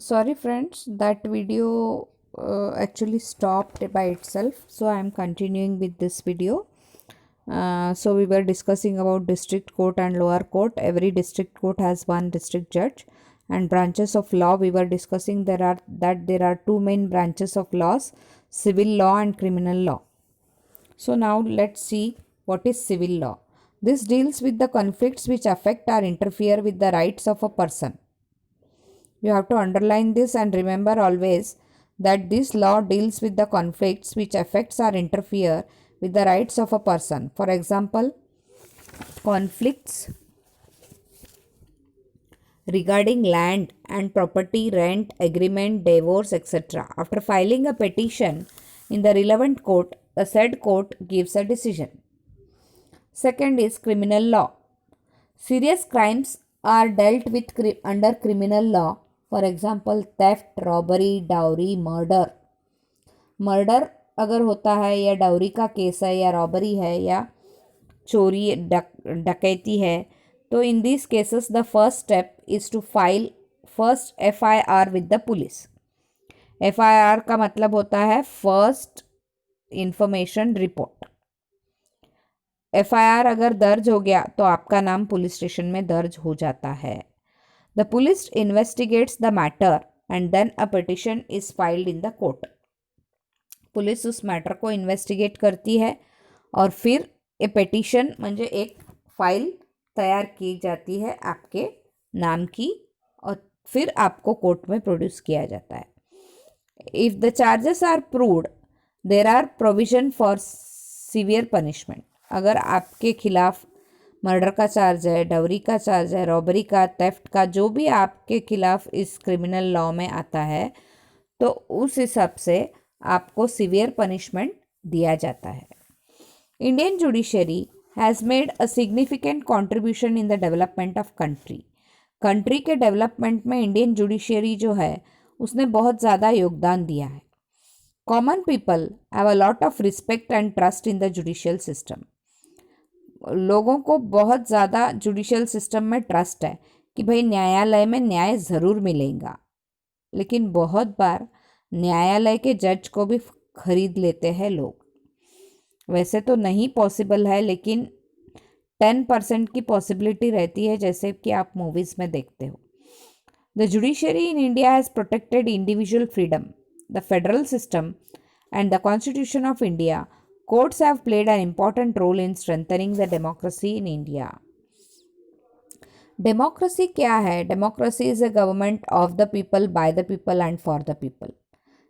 Sorry friends, that video actually stopped by itself, so I am continuing with this video. So we were discussing about district court and lower court. Every district court has one district judge, and branches of law we were discussing. There are two main branches of laws: civil law and criminal law. So now let's see what is civil law. This deals with the conflicts which affect or interfere with the rights of a person. You have to underline this and remember always that this law deals with the conflicts which affects or interfere with the rights of a person. For example, conflicts regarding land and property, rent, agreement, divorce, etc. After filing a petition in the relevant court, the said court gives a decision. Second is criminal law. Serious crimes are dealt with under criminal law. For example, theft, robbery, dowry, murder. Murder अगर होता है या dowry का case है या robbery है या चोरी डकैती है, तो in this cases the first step is to file first FIR with the police. FIR का मतलब होता है फर्स्ट इंफॉर्मेशन रिपोर्ट. एफआईआर अगर दर्ज हो गया तो आपका नाम पुलिस स्टेशन में दर्ज हो जाता है. The police investigates the matter and then a petition is filed in the court. Police उस मैटर को इन्वेस्टिगेट करती है और फिर ए पिटिशन म्हणजे एक फाइल तैयार की जाती है आपके नाम की और फिर आपको कोर्ट में प्रोड्यूस किया जाता है. If the charges are proved there are provision for severe punishment. अगर आपके खिलाफ मर्डर का चार्ज है, डवरी का चार्ज है, रॉबरी का, थेफ्ट का, जो भी आपके खिलाफ इस क्रिमिनल लॉ में आता है, तो उस हिसाब से आपको सीवियर पनिशमेंट दिया जाता है. Indian judiciary has made a significant contribution in the development of country. Country के डेवलपमेंट में इंडियन जुडिशरी जो है उसने बहुत ज़्यादा योगदान दिया है. Common people have a lot of respect and trust in the judicial system. लोगों को बहुत ज़्यादा जुडिशियल सिस्टम में ट्रस्ट है कि भाई न्यायालय में न्याय ज़रूर मिलेगा. लेकिन बहुत बार न्यायालय के जज को भी खरीद लेते हैं लोग. वैसे तो नहीं पॉसिबल है, लेकिन 10% की पॉसिबिलिटी रहती है, जैसे कि आप मूवीज़ में देखते हो. The judiciary in India has protected individual freedom. The federal system and the Constitution of India, courts have played an important role in strengthening the democracy in India. Democracy क्या है? Democracy is a government of the people, by the people and for the people.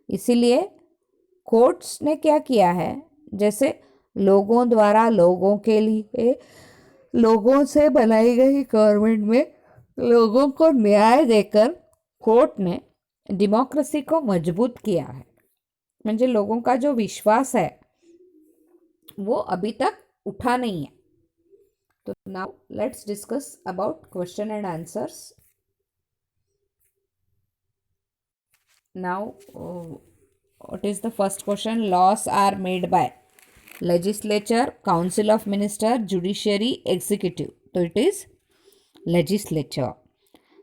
इसीलिए courts ने क्या किया है, जैसे लोगों द्वारा लोगों के लिए लोगों से बनाई गई गवर्नमेंट में लोगों को न्याय देकर कोर्ट ने डेमोक्रेसी को मजबूत किया है. म्हणजे लोगों का जो विश्वास है वो अभी तक उठा नहीं है. तो now let's discuss about question and answers. Now what is the first question? Laws are made by legislature, council of minister, judiciary, executive. तो it is legislature.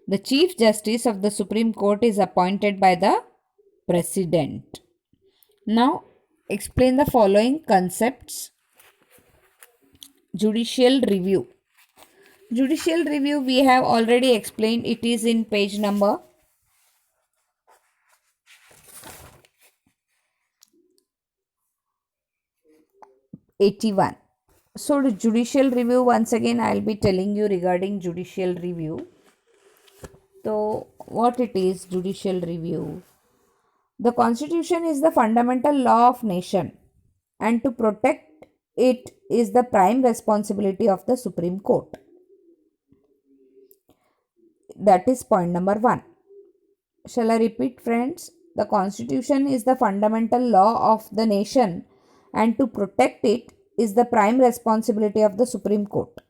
The chief justice of the supreme court is appointed by the president. Now explain the following concepts. Judicial review. Judicial review we have already explained. It is in page number 81. So the judicial review, once again I will be telling you regarding judicial review. So what it is, judicial review? The Constitution is the fundamental law of nation, and to protect it is the prime responsibility of the Supreme Court. That is point number 1. Shall I repeat, friends? The Constitution is the fundamental law of the nation, and to protect it is the prime responsibility of the Supreme Court.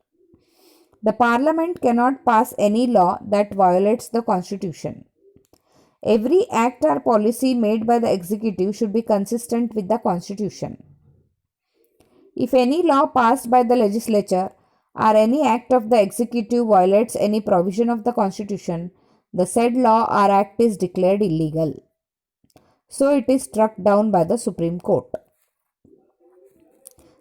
The Parliament cannot pass any law that violates the Constitution. Every act or policy made by the executive should be consistent with the Constitution. If any law passed by the legislature or any act of the executive violates any provision of the Constitution, the said law or act is declared illegal. So it is struck down by the Supreme Court.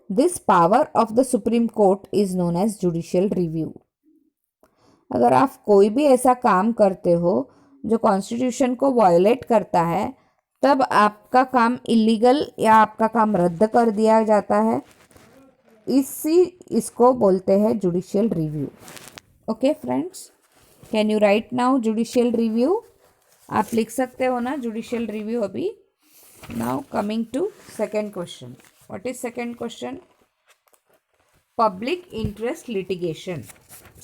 This power of the Supreme Court is known as judicial review. अगर आप कोई भी ऐसा काम करते हो जो constitution को वायोलेट करता है, तब आपका काम इलीगल या आपका काम रद्द कर दिया जाता है. इसको बोलते हैं judicial review. Okay friends, can you write now judicial review? आप लिख सकते हो ना जुडिशियल रिव्यू अभी. Now coming to second question. What is second question? Public interest litigation.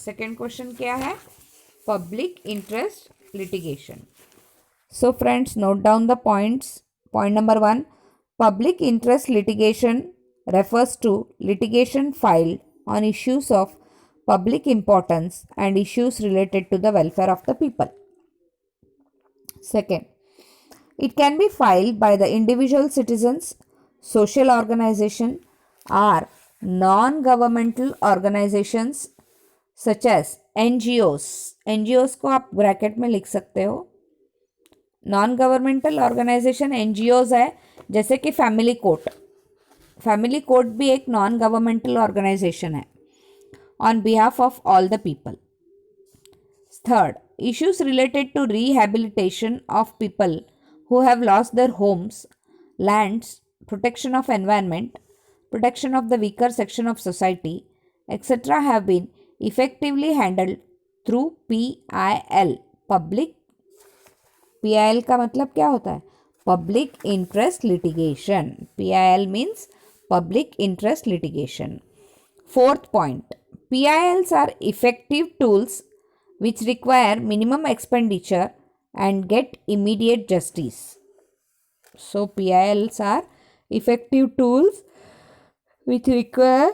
Second question क्या है? Public interest litigation. So friends, note down the points. Point number 1, public interest litigation refers to litigation filed on issues of public importance and issues related to the welfare of the people. Second, it can be filed by the individual citizens, social organization or non-governmental organizations such as NGOs. NGOs को आप bracket में लिख सकते हो. Non governmental organisation NGOs है, जैसे कि family court. Family court भी एक नॉन गवर्नमेंटल ऑर्गेनाइजेशन है, on behalf of all the people. Third, issues related to rehabilitation of people who have lost their homes, lands, protection of environment, protection of the weaker section of society, etc. have been effectively handled through PIL. PIL का मतलब क्या होता है? Public Interest Litigation. PIL means Public Interest Litigation. Fourth point, PILs are effective tools which require minimum expenditure and get immediate justice. So PILs are effective tools which require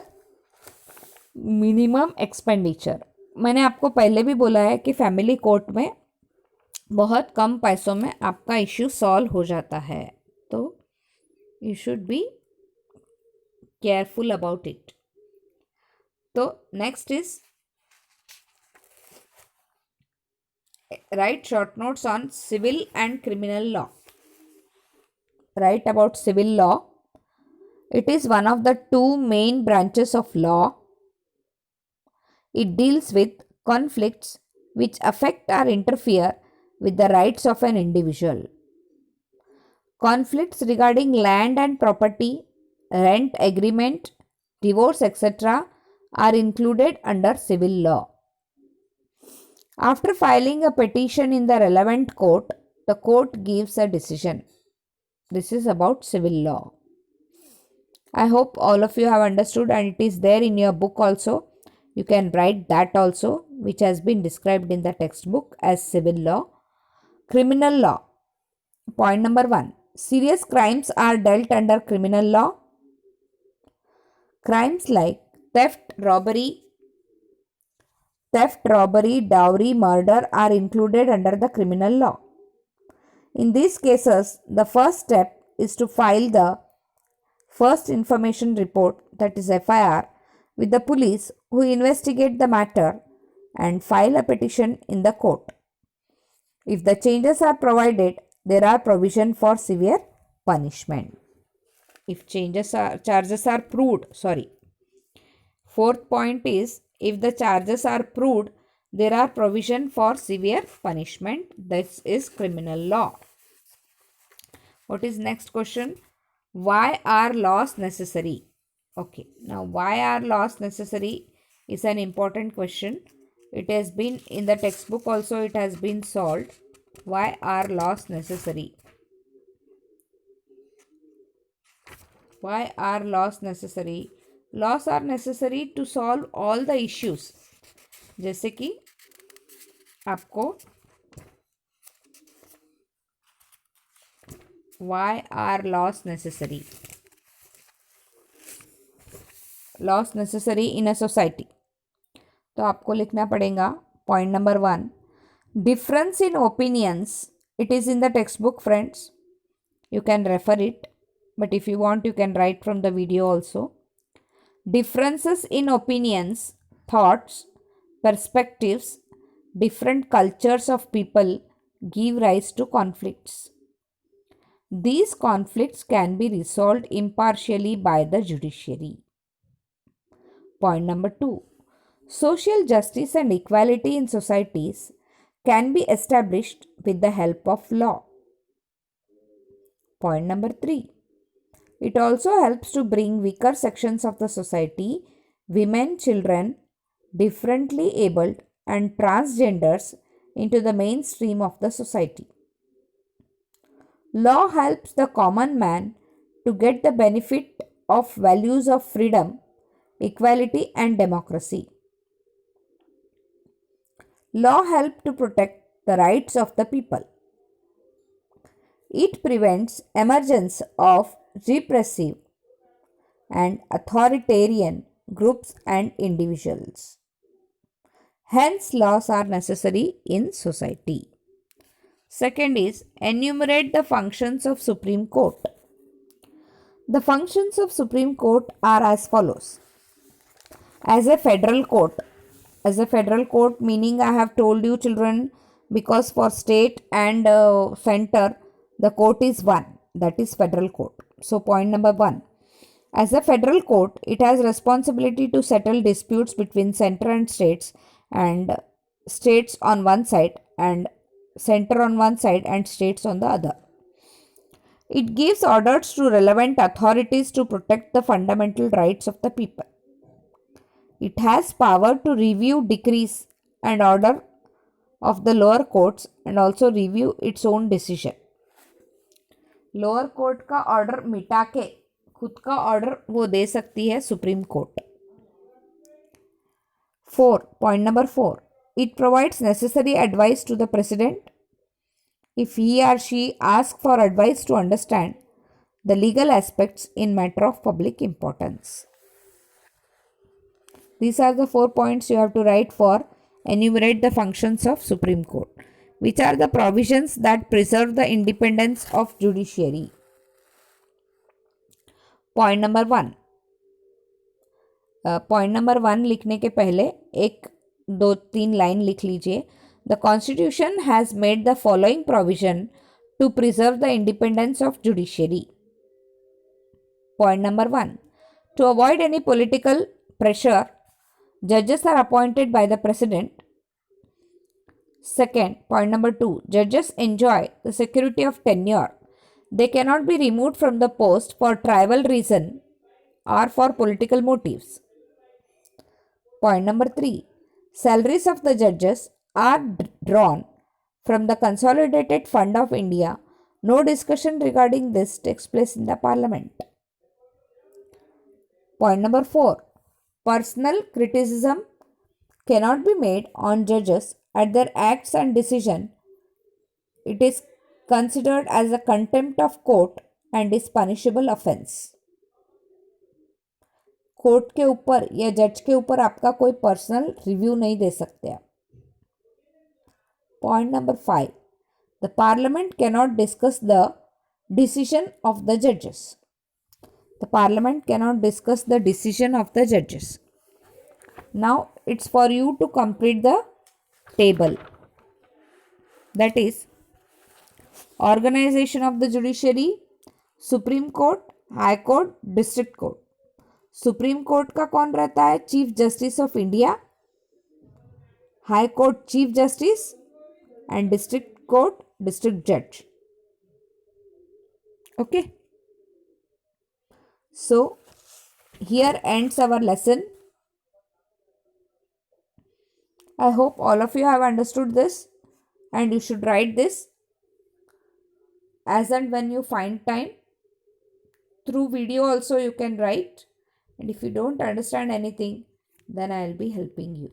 minimum expenditure. मैंने आपको पहले भी बोला है कि family court में बहुत कम पैसों में आपका इश्यू सॉल्व हो जाता है, तो you should be careful about it. तो next is write short notes on civil and criminal law. Write about civil law. It is one of the two main branches of law. It deals with conflicts which affect or interfere with the rights of an individual. Conflicts regarding land and property, rent agreement, divorce, etc. are included under civil law. After filing a petition in the relevant court, the court gives a decision. This is about civil law. I hope all of you have understood, and it is there in your book also. You can write that also, which has been described in the textbook as civil law. Criminal law. Point number 1. Serious crimes are dealt under criminal law. Crimes like theft, robbery, dowry, murder are included under the criminal law. In these cases, the first step is to file the first information report, that is FIR, with the police who investigate the matter and file a petition in the court. If the changes are provided, there are provision for severe punishment. If charges are proved, Fourth point is, if the charges are proved, there are provision for severe punishment. This is criminal law. What is next question? Why are laws necessary? Okay, now why are laws necessary is an important question. It has been in the textbook also, it has been solved. Why are laws necessary? Why are laws necessary? Laws are necessary to solve all the issues. जैसे कि आपको why are laws necessary? Laws necessary in a society. तो आपको लिखना पड़ेगा point number 1. Difference in opinions. It is in the textbook, friends. You can refer it, but if you want, you can write from the video also. Differences in opinions, thoughts, perspectives, different cultures of people give rise to conflicts. These conflicts can be resolved impartially by the judiciary. Point number 2. Social justice and equality in societies can be established with the help of law. Point number 3. It also helps to bring weaker sections of the society, women, children, differently abled, and transgenders into the mainstream of the society. Law helps the common man to get the benefit of values of freedom, equality, and democracy. Law helps to protect the rights of the people. It prevents emergence of repressive and authoritarian groups and individuals. Hence, laws are necessary in society. Second is enumerate the functions of Supreme Court. The functions of Supreme Court are as follows. As a federal court meaning I have told you children, because for state and center the court is one, that is federal court. So point number 1, as a federal court it has responsibility to settle disputes between center and states on one side and center on one side and states on the other. It gives orders to relevant authorities to protect the fundamental rights of the people. It has power to review decrees and order of the lower courts and also review its own decision. Lower court का order मिटा के खुद का order वो दे सकती है supreme court. 4. Point number 4. It provides necessary advice to the president if he or she asks for advice to understand the legal aspects in matter of public importance. These are the 4 points you have to write for enumerate the functions of Supreme Court. Which are the provisions that preserve the independence of judiciary? Point number 1. Point number 1 लिखने के पहले एक 2-3 line लिख लीजिए. The constitution has made the following provision to preserve the independence of judiciary. Point number 1. To avoid any political pressure, judges are appointed by the president. Second, point number 2. Judges enjoy the security of tenure. They cannot be removed from the post for tribal reason or for political motives. Point number 3. Salaries of the judges are drawn from the Consolidated Fund of India. No discussion regarding this takes place in the Parliament. Point number 4. Personal criticism cannot be made on judges at their acts and decision. It is considered as a contempt of court and is punishable offense. Court के ऊपर या जज के ऊपर आपका कोई personal review नहीं दे सकते आप. Point number 5. The parliament cannot discuss the decision of the जजेस. The parliament cannot discuss the decision of the judges. Now it's for you to complete the table. That is organization of the judiciary, Supreme Court, High Court, District Court. Supreme Court का कौन रहता है? Chief Justice of India, High Court Chief Justice and District Court District Judge. Okay. So, here ends our lesson. I hope all of you have understood this and you should write this as and when you find time. Through video also you can write, and if you don't understand anything, then I will be helping you.